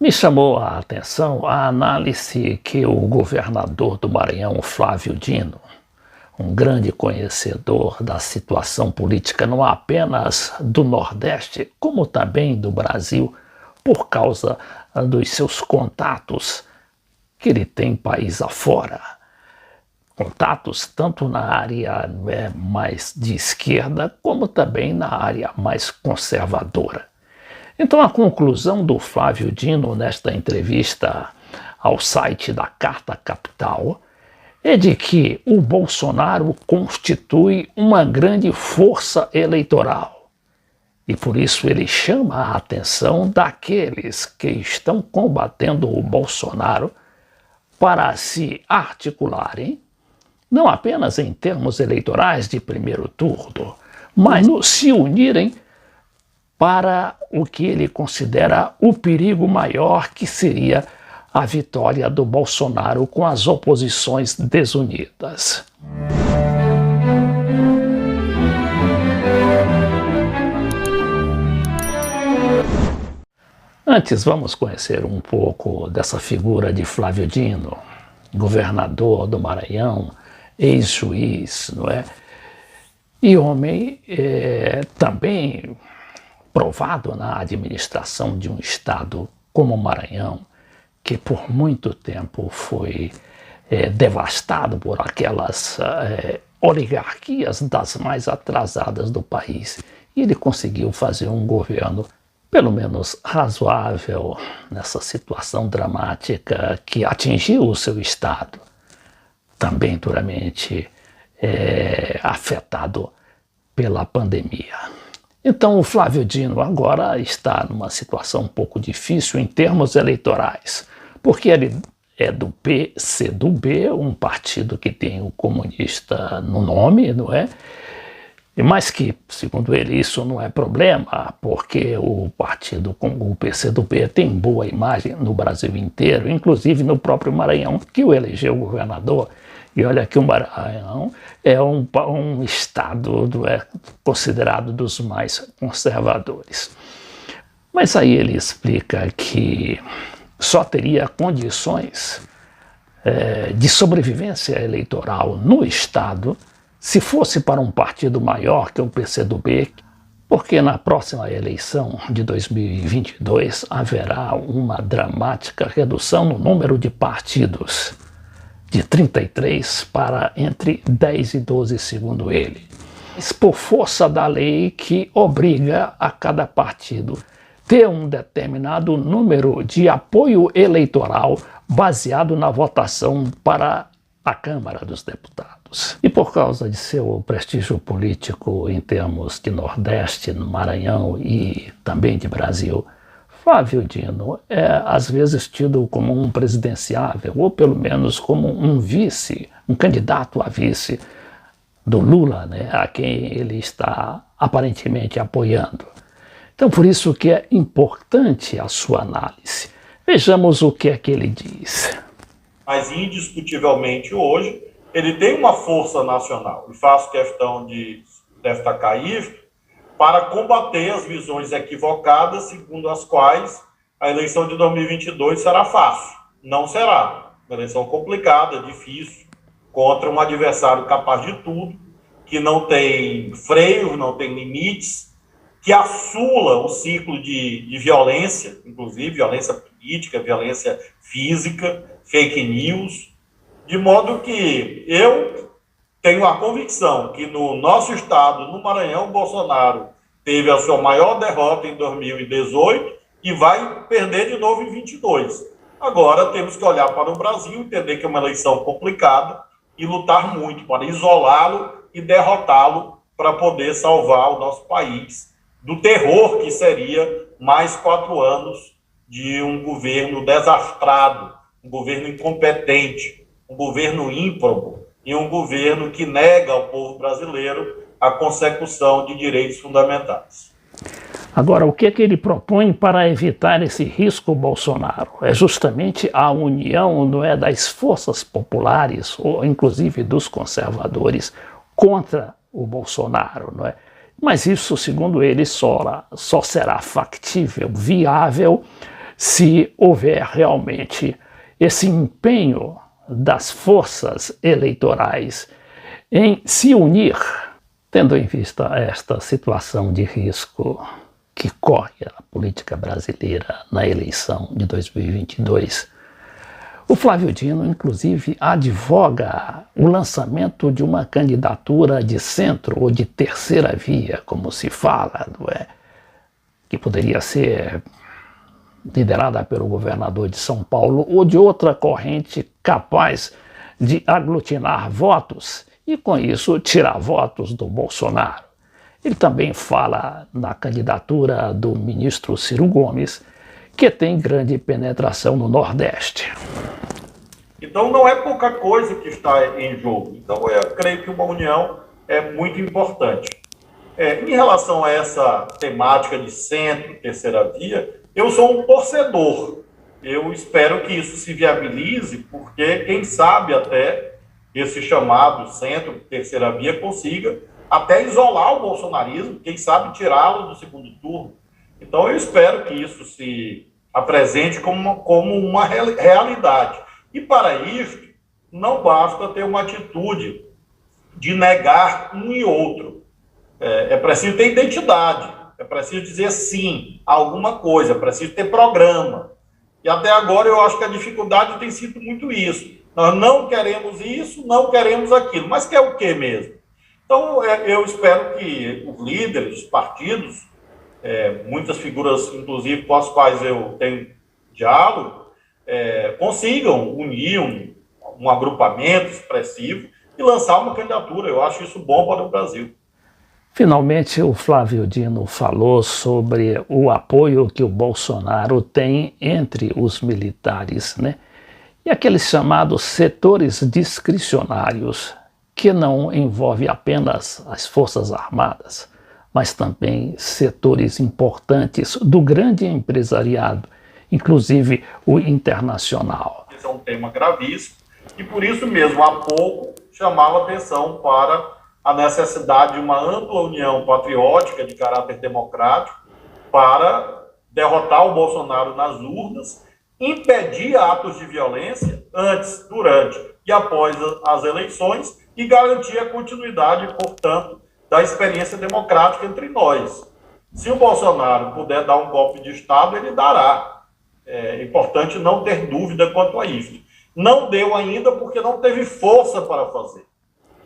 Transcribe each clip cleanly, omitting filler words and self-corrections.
Me chamou a atenção a análise que o governador do Maranhão, Flávio Dino, um grande conhecedor da situação política não apenas do Nordeste, como também do Brasil, por causa dos seus contatos que ele tem país afora. Contatos tanto na área mais de esquerda, como também na área mais conservadora. Então, a conclusão do Flávio Dino nesta entrevista ao site da Carta Capital é de que o Bolsonaro constitui uma grande força eleitoral. E por isso ele chama a atenção daqueles que estão combatendo o Bolsonaro para se articularem, não apenas em termos eleitorais de primeiro turno, mas se unirem para o que ele considera o perigo maior, que seria a vitória do Bolsonaro com as oposições desunidas. Antes, vamos conhecer um pouco dessa figura de Flávio Dino, governador do Maranhão, ex-juiz, não é? E homem também provado na administração de um estado como o Maranhão, que por muito tempo foi devastado por aquelas oligarquias das mais atrasadas do país. E ele conseguiu fazer um governo, pelo menos razoável, nessa situação dramática que atingiu o seu estado, também duramente afetado pela pandemia. Então o Flávio Dino agora está numa situação um pouco difícil em termos eleitorais, porque ele é do PCdoB, um partido que tem o comunista no nome, não é? Mas que, segundo ele, isso não é problema, porque o partido como o PCdoB tem boa imagem no Brasil inteiro, inclusive no próprio Maranhão, que o elegeu governador. E olha que o Maranhão é um estado considerado dos mais conservadores. Mas aí ele explica que só teria condições de sobrevivência eleitoral no estado se fosse para um partido maior que o PCdoB, porque na próxima eleição de 2022 haverá uma dramática redução no número de partidos, de 33 para entre 10 e 12, segundo ele. Mas por força da lei que obriga a cada partido ter um determinado número de apoio eleitoral baseado na votação para a Câmara dos Deputados. E por causa de seu prestígio político em termos de Nordeste, no Maranhão e também de Brasil, Flávio Dino é às vezes tido como um presidenciável, ou pelo menos como um vice, um candidato a vice do Lula, né, a quem ele está aparentemente apoiando. Então por isso que é importante a sua análise. Vejamos o que é que ele diz. Mas indiscutivelmente hoje ele tem uma força nacional, e faço questão de destacar isso, para combater as visões equivocadas segundo as quais a eleição de 2022 será fácil. Não será. Uma eleição complicada, difícil, contra um adversário capaz de tudo, que não tem freios, não tem limites, que assula o ciclo de violência, inclusive violência política, violência física, fake news, de modo que eu tenho a convicção que no nosso estado, no Maranhão, Bolsonaro teve a sua maior derrota em 2018 e vai perder de novo em 2022. Agora temos que olhar para o Brasil, entender que é uma eleição complicada e lutar muito para isolá-lo e derrotá-lo para poder salvar o nosso país do terror que seria mais 4 anos de um governo desastrado, um governo incompetente, um governo ímprobo e um governo que nega ao povo brasileiro a consecução de direitos fundamentais. Agora, o que é que ele propõe para evitar esse risco Bolsonaro? É justamente a união, não é, das forças populares, ou inclusive dos conservadores, contra o Bolsonaro, não é? Mas isso, segundo ele, só será factível, viável, se houver realmente esse empenho das forças eleitorais em se unir, tendo em vista esta situação de risco que corre a política brasileira na eleição de 2022, o Flávio Dino, inclusive, advoga o lançamento de uma candidatura de centro ou de terceira via, como se fala, não é? Que poderia ser liderada pelo governador de São Paulo ou de outra corrente capaz de aglutinar votos e, com isso, tirar votos do Bolsonaro. Ele também fala na candidatura do ministro Ciro Gomes, que tem grande penetração no Nordeste. Então não é pouca coisa que está em jogo. Então eu creio que uma união é muito importante. Em relação a essa temática de centro, terceira via, eu sou um torcedor. Eu espero que isso se viabilize, porque quem sabe até esse chamado centro, terceira via, consiga até isolar o bolsonarismo, quem sabe tirá-lo do segundo turno. Então eu espero que isso se apresente como uma realidade. E para isso, não basta ter uma atitude de negar um e outro. É preciso ter identidade, é preciso dizer sim a alguma coisa, é preciso ter programa. E até agora eu acho que a dificuldade tem sido muito isso. Nós não queremos isso, não queremos aquilo. Mas quer o quê mesmo? Então, eu espero que os líderes, os partidos, muitas figuras, inclusive, com as quais eu tenho diálogo, consigam unir um agrupamento expressivo e lançar uma candidatura. Eu acho isso bom para o Brasil. Finalmente, o Flávio Dino falou sobre o apoio que o Bolsonaro tem entre os militares, né? E aqueles chamados setores discricionários, que não envolve apenas as Forças Armadas, mas também setores importantes do grande empresariado, inclusive o internacional. Esse é um tema gravíssimo e, por isso mesmo, há pouco chamava atenção para a necessidade de uma ampla união patriótica de caráter democrático para derrotar o Bolsonaro nas urnas, impedir atos de violência antes, durante e após as eleições e garantir a continuidade, portanto, da experiência democrática entre nós. Se o Bolsonaro puder dar um golpe de Estado, ele dará. É importante não ter dúvida quanto a isso. Não deu ainda porque não teve força para fazer.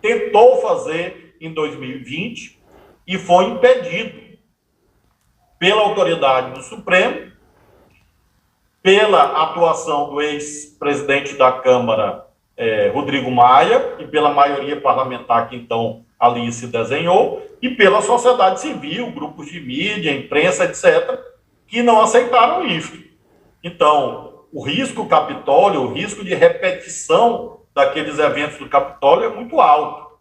Tentou fazer em 2020 e foi impedido pela autoridade do Supremo, pela atuação do ex-presidente da Câmara, Rodrigo Maia, e pela maioria parlamentar que então ali se desenhou, e pela sociedade civil, grupos de mídia, imprensa, etc., que não aceitaram isso. Então, o risco Capitólio, o risco de repetição daqueles eventos do Capitólio é muito alto.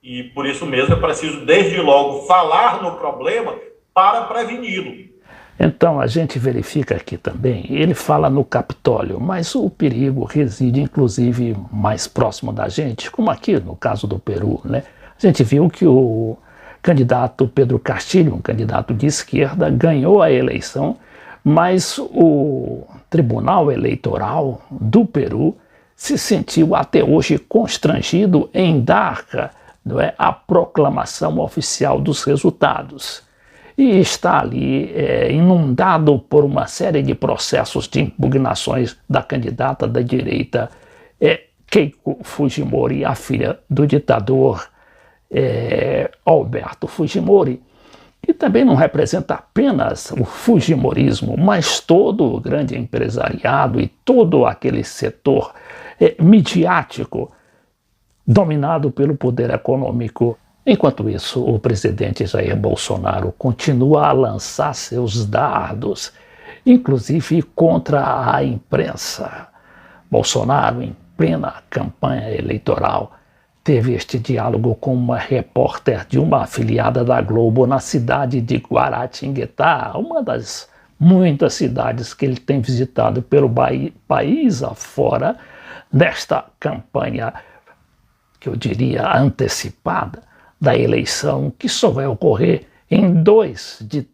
E por isso mesmo é preciso, desde logo, falar no problema para preveni-lo. Então, a gente verifica aqui também, ele fala no Capitólio, mas o perigo reside, inclusive, mais próximo da gente, como aqui no caso do Peru, né? A gente viu que o candidato Pedro Castillo, um candidato de esquerda, ganhou a eleição, mas o Tribunal Eleitoral do Peru se sentiu até hoje constrangido em dar a proclamação oficial dos resultados. E está ali inundado por uma série de processos de impugnações da candidata da direita Keiko Fujimori, a filha do ditador Alberto Fujimori, que também não representa apenas o fujimorismo, mas todo o grande empresariado e todo aquele setor midiático dominado pelo poder econômico. Enquanto isso, o presidente Jair Bolsonaro continua a lançar seus dardos, inclusive contra a imprensa. Bolsonaro, em plena campanha eleitoral, teve este diálogo com uma repórter de uma afiliada da Globo na cidade de Guaratinguetá, uma das muitas cidades que ele tem visitado pelo país afora, nesta campanha, que eu diria antecipada, da eleição que só vai ocorrer em 2 de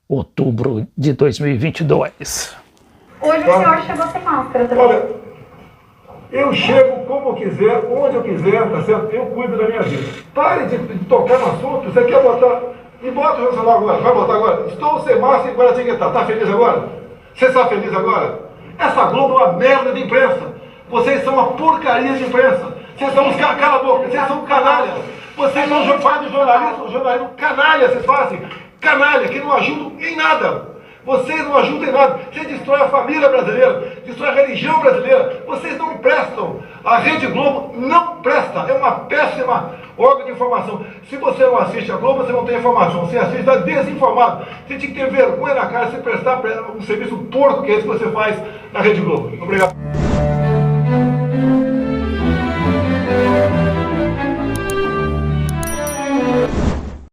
outubro de 2022. Hoje o senhor chegou sem máscara também. Olha, eu chego como quiser, onde eu quiser, tá certo? Eu cuido da minha vida. Pare de tocar no assunto. Você quer botar... Me bota o celular agora. Vai botar agora. Estou sem máscara e Guaratinguetá. Tá feliz agora? Você está feliz agora? Essa Globo é uma merda de imprensa. Vocês são uma porcaria de imprensa. Vocês são uns... Cala a boca. Vocês são canalhas. Vocês são fazem jornalismo canalha, vocês fazem. Canalha, que não ajudam em nada. Vocês não ajudam em nada. Você destrói a família brasileira, destrói a religião brasileira. Vocês não prestam. A Rede Globo não presta. É uma péssima órgão de informação. Se você não assiste a Globo, você não tem informação. Você assiste, está desinformado. Você tinha que ter vergonha na cara se prestar um serviço porco que é esse que você faz na Rede Globo. Obrigado.